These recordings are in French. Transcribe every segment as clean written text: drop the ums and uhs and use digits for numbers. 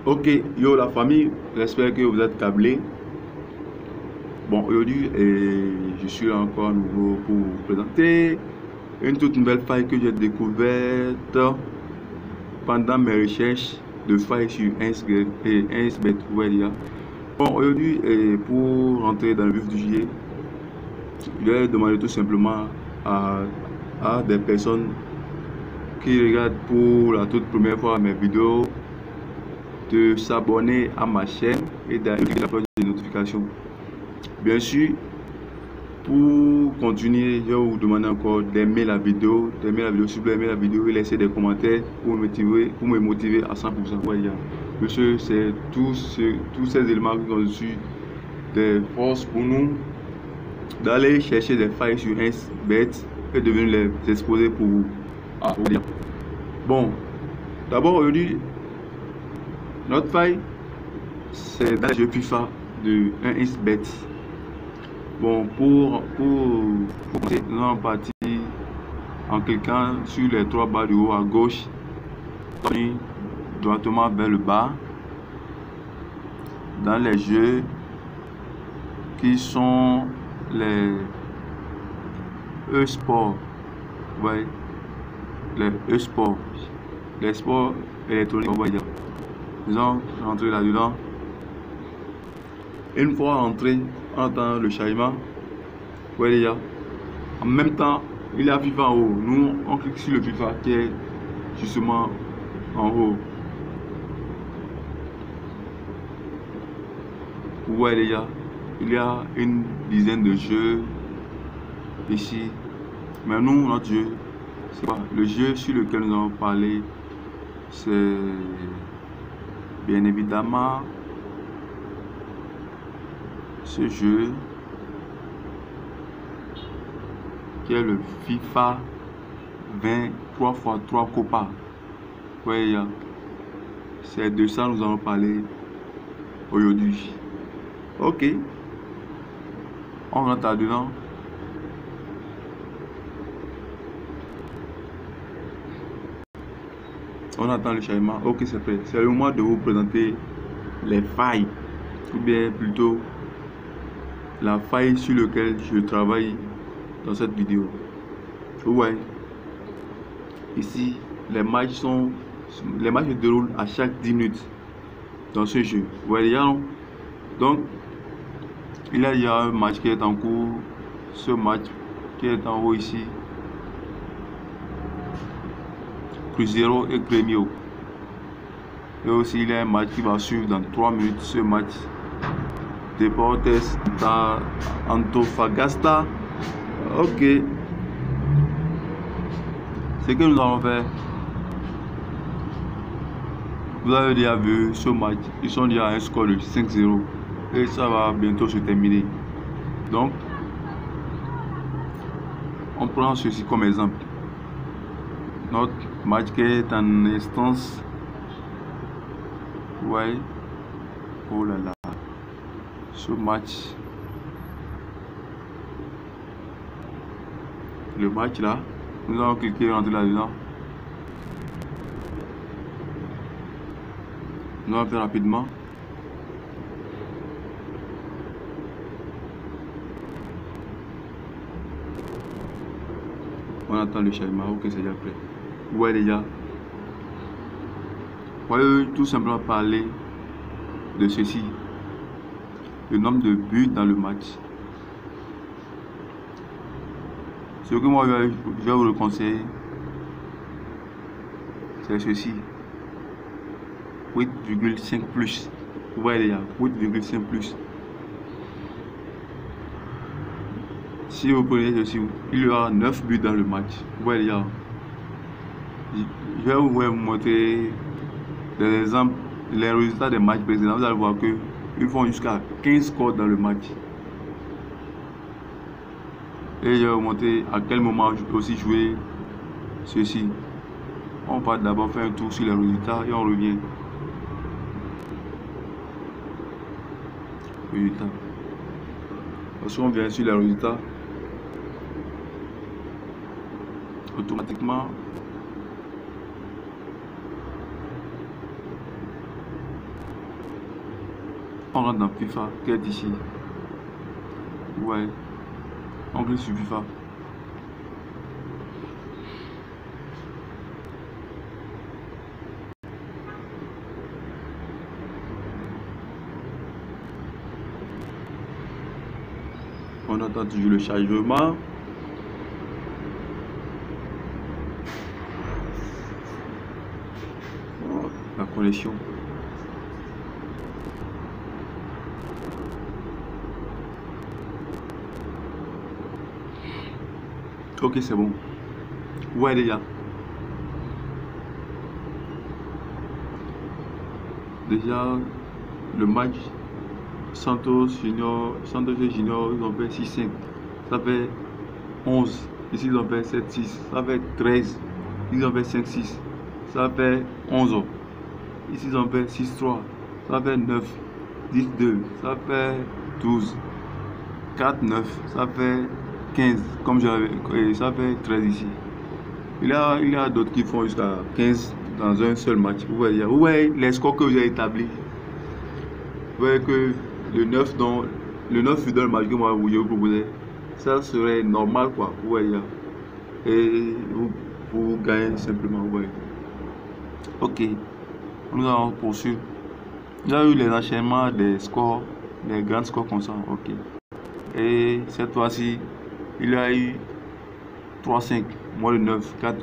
Ok, yo la famille, j'espère que vous êtes câblés. Bon, aujourd'hui, je suis là encore à nouveau pour vous présenter une toute nouvelle faille que j'ai découverte pendant mes recherches de failles sur Insbet Welia. Bon, aujourd'hui, pour rentrer dans le vif du sujet, je vais demander tout simplement à, à des personnes qui regardent pour la toute première fois mes vidéos de s'abonner à ma chaîne et d'activer la cloche de notification. Bien sûr, pour continuer, je vais vous demander encore d'aimer la vidéo, s'il vous plaît, aimer la vidéo et laisser des commentaires pour me motiver à 100%. Ouais, monsieur, c'est tous ces éléments qui constituent des forces pour nous d'aller chercher des failles sur un bête et de venir les exposer pour vous. Bon, d'abord aujourd'hui, notre faille, c'est dans le jeu FIFA de 1xBet. Bon, pour commencer, nous allons partir en cliquant sur les trois barres du haut à gauche, droitement vers le bas, dans les jeux qui sont les e-sports, ouais, les e-sports, les sports électroniques, on va dire. Nous allons rentrer là-dedans. Une fois rentré, on entend le chahima. Ouais les gars. En même temps, il y a FIFA en haut. Nous, on clique sur le FIFA qui est justement en haut. Ouais les gars, il y a une dizaine de jeux ici. Mais nous, notre jeu, c'est quoi? Le jeu sur lequel nous allons parler, c'est bien évidemment ce jeu qui est le FIFA 20 3x3 Copa. Ouais, c'est de ça que nous allons parler aujourd'hui. Ok, on rentre là-dedans. On attend le chahima. Ok, c'est prêt. C'est le moment de vous présenter les failles, ou bien plutôt la faille sur laquelle je travaille dans cette vidéo. Ouais, ici les matchs se déroulent à chaque 10 minutes dans ce jeu. Ouais, donc il y a un match qui est en cours. Ce match qui est en haut ici, Cruzeiro et Grêmio. Et aussi il y a un match qui va suivre dans 3 minutes. Ce match, Deportes Antofagasta. Ok, ce que nous allons faire, vous avez déjà vu ce match, ils sont déjà à un score de 5-0 et ça va bientôt se terminer. Donc on prend ceci comme exemple. Notre match qui est en instance. Ouais, oh là là, ce match, le match là, nous allons cliquer rentrer là-dedans. Nous allons faire rapidement. On attend le chahima. Ok, c'est déjà prêt. Ouais les gars, on va tout simplement parler de ceci, le nombre de buts dans le match. Ce que moi je vais vous le conseiller, c'est ceci, 8,5 plus. Ouais les gars, 8,5 plus. Si vous prenez ceci, il y aura 9 buts dans le match. Ouais les gars, je vais vous montrer des exemples, les résultats des matchs précédents. Vous allez voir que ils font jusqu'à 15 scores dans le match. Et je vais vous montrer à quel moment je peux aussi jouer ceci. On va d'abord faire un tour sur les résultats et on revient. Résultats. Parce qu'on vient sur les résultats, automatiquement On rentre dans FIFA, qui est ici. Ouais, on clique sur FIFA. On attend toujours le chargement. Oh, la connexion. Ok, c'est bon. Ouais, déjà. Déjà, le match Santos Junior, ils ont fait 6-5. Ça fait 11. Ici, ils ont fait 7-6. Ça fait 13. Ils ont fait 5-6. Ça fait 11. Ici, ils ont fait 6-3. Ça fait 9. 10-2. Ça fait 12. 4-9. Ça fait 15. Comme j'avais. Et ça fait 13 ici. Il y a d'autres qui font jusqu'à 15 dans un seul match. Vous voyez les scores que j'ai établis. Vous voyez que le 9 dans le match que moi je vous proposais, ça serait normal quoi. Vous voyez. Et vous gagnez simplement. Vous voyez. Ok. Nous allons poursuivre. Il y a eu les enchaînements des scores, des grands scores comme ça. Ok. Et cette fois-ci, il y a eu 3-5, moins le 9, 4-1,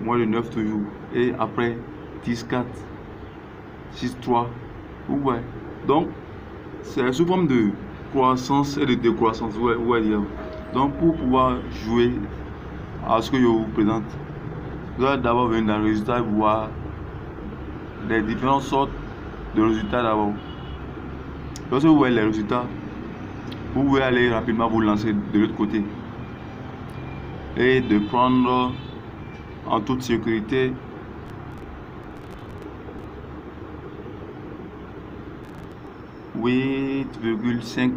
moins le 9 toujours. Et après 10-4, 6-3. Ouais. Donc, c'est sous forme de croissance et de décroissance. Ouais. Donc, pour pouvoir jouer à ce que je vous présente, vous allez d'abord venir dans le résultat et voir les différentes sortes de résultats d'abord. Lorsque vous voyez les résultats, vous pouvez aller rapidement vous lancer de l'autre côté et de prendre en toute sécurité 8,5.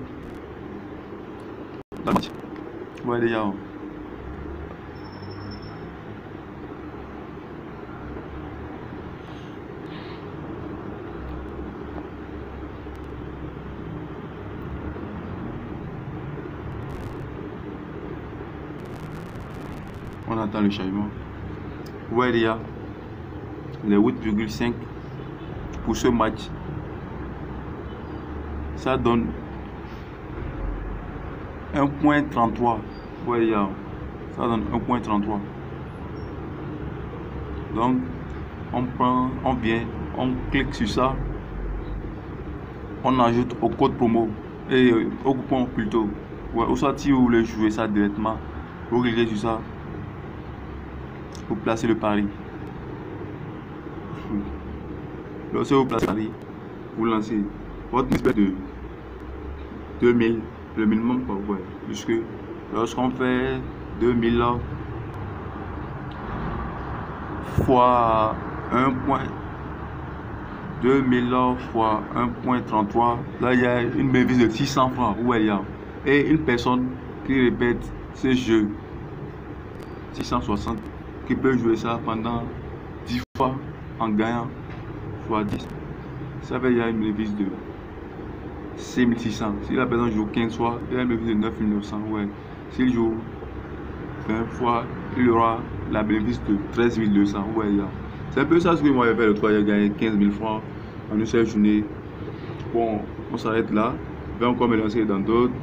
Ouais, déjà. On attend le chargement. Ouais, déjà. Les 8,5 pour ce match. Ça donne 1,33. Ouais, déjà. Ça donne 1,33. Donc, on vient, on clique sur ça. On ajoute au code promo et au coupon plutôt. Ouais, ou soit si vous voulez jouer ça directement, vous cliquez sur ça. Vous placez le pari. Lorsque vous placez le pari, vous lancez votre espèce de 2000, le minimum quoi, ouais. Puisque lorsqu'on fait 2000 fois 1 point, 2000 fois 1,33, là il y a une bénéfice de 600 francs. Ouais, et une personne qui répète ce jeu 660 qui peut jouer ça pendant 10 fois en gagnant fois 10, ça fait il y a une bénéfice de 6600. Si la personne joue 15 fois, il y a une bénéfice de 9900. Ouais. S'il joue 20 fois, il aura la bénéfice de 13200. Ouais, c'est un peu ça ce que moi j'ai fait le 3, j'ai gagné 15 000 francs en une seule journée. Bon, on s'arrête là. Je vais encore me lancer dans d'autres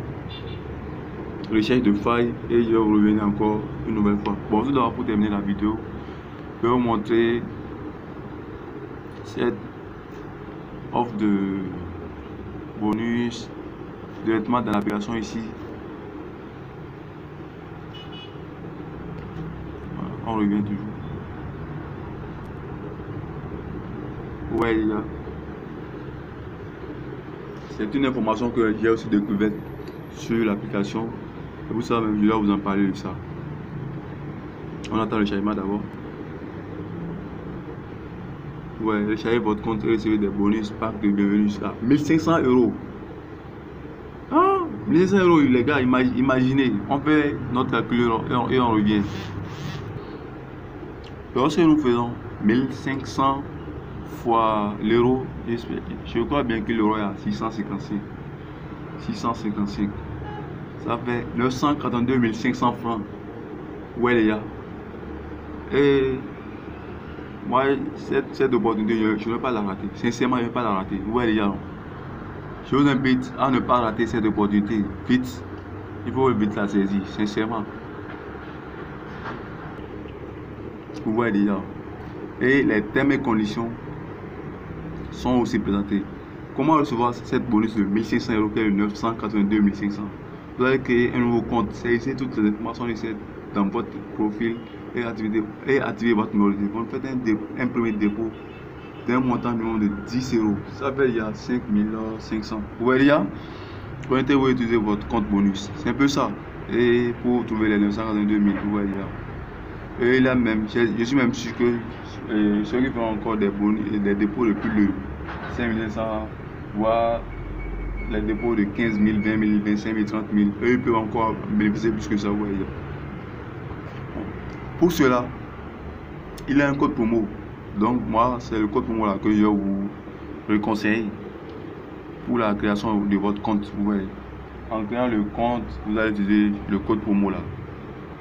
recherches de failles et je vais vous revenir encore une nouvelle fois. Bon, tout d'abord pour terminer la vidéo, je vais vous montrer cette offre de bonus directement dans l'application ici. Voilà, on revient toujours. Ouais, les gars. C'est une information que j'ai aussi découverte sur l'application. Et vous savez, je vais vous en parler de ça. On attend le chargement d'abord. Ouais, rechargez votre compte et recevez des bonus pack de bienvenue jusqu'à 1500 €. Ah, 1500 €, les gars, imaginez, on fait notre calcul et on revient. Lorsque nous faisons 1500 fois l'euro, je crois bien que l'euro est à 655. 655. Ça fait 942 500 francs. Ouais les gars. Et moi, cette opportunité, je ne vais pas la rater. Sincèrement, je ne vais pas la rater. Ouais les gars. Je vous invite à ne pas rater cette opportunité. Vite. Il faut vite la saisir. Sincèrement. Ouais les gars. Et les termes et conditions sont aussi présentés. Comment recevoir cette bonus de 1500 euros qui est de 982 500? Vous allez créer un nouveau compte. Saisissez toutes les informations nécessaires dans votre profil et activez votre numéro de téléphone. Faites un premier dépôt d'un montant minimum de 10 euros. Ça fait il y a 5500. Vous voyez, connectez-vous et utilisez votre compte bonus. C'est un peu ça. Et pour trouver les 982 000, vous voyez là. Et là même, je suis même sûr que ceux qui font encore des dépôts de plus de 5500, voire les dépôts de 15 000, 20 000, 25 000, 30 000, eux ils peuvent encore bénéficier plus que ça, vous voyez. Pour cela, il y a un code promo. Donc moi, c'est le code promo là que je vous conseille pour la création de votre compte. Vous voyez. En créant le compte, vous allez utiliser le code promo là.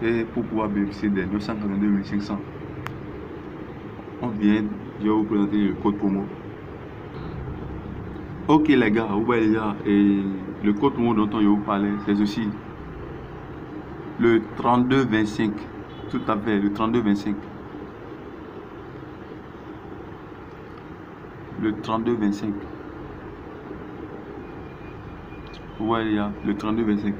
Et pour pouvoir bénéficier des 942 500. Je vais vous présenter le code promo. Ok les gars, vous voyez les gars, et le code promo dont je vous parlais, c'est ceci. Le 3225. Tout à fait, le 3225. Le 3225. Vous voyez les gars, le 3225.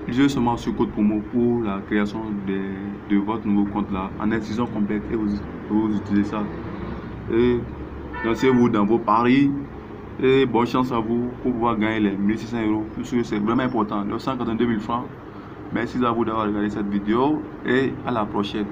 Utilisez seulement ce code promo pour la création de votre nouveau compte là, en inscription complète, et vous utilisez ça. Et lancez-vous dans vos paris. Et bonne chance à vous pour pouvoir gagner les 1600 euros. C'est vraiment important. 942 000 francs. Merci à vous d'avoir regardé cette vidéo et à la prochaine.